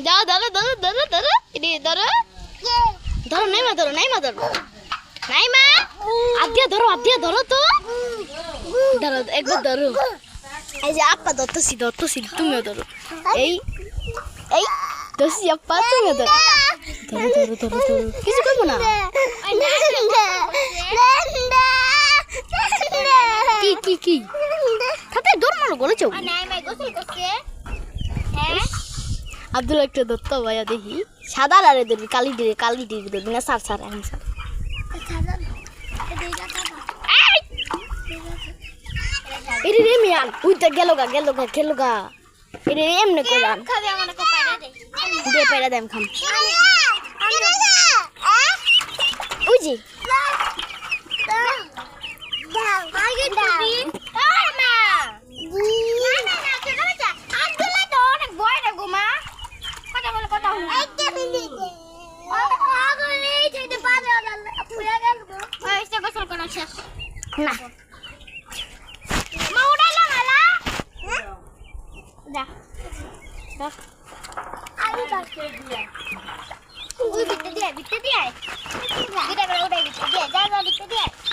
যাও ধরো ধরো ধরো ধরো এটি ধরো ধরো নাইমা ধরো নাইমা ধরো নাইমা আদিয়া ধরো তো ধরো একবার ধরো এই যে আপা ধরতেছি তুমিও ধরো এই এই ধরছি আপা তুমিও ধরো ধরো ধরো ধরো ধরো কিছু করবো না কি কি কি তাতে দৌড় মারো গলে চৌ আব্দুল একটা দত্ত ভাইয়া দেখি সাদা আরে ধরবি কালি দিবি ধরবি না সার এখন সার এরে রে মিয়ান উইটা গেল গা এরে এমনে করান দে পেড়া দেম খাম ওই যে না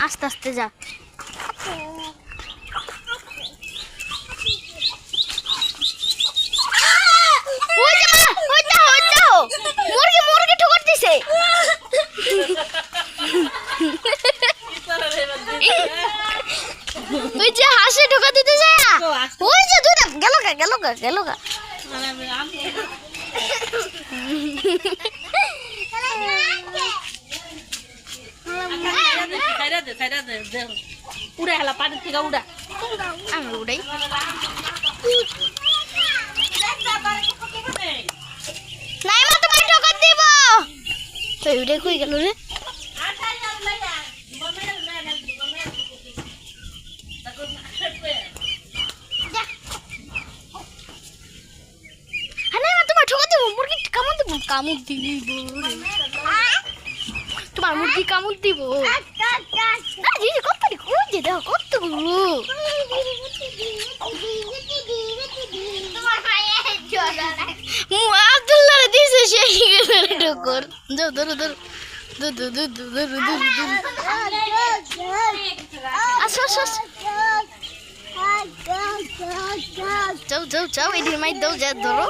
আস্তে আস্তে যা মুরগি ঠোকর দিছে ওই যে হাসি ঢোকা দিতে যায় ওই যে দুইটা গেল গা উড়ে হেলা পানি থেকে উড়া আমি উড়াই নাইমা তোমার ঠোকর দিব তো উড়ে কই গেল রে কামড় দিব তোমার মুরগি কামড় দিব কত দেখো কতগুলো আব্দুল্লাহ দিছে সেই ঠোকর যাও ধরো যাও এদিকে মাই দাও যা ধরো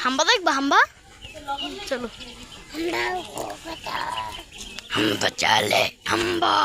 হাম্বা দেখবা হাম্বা চলো হাম্বা চালে হাম্বা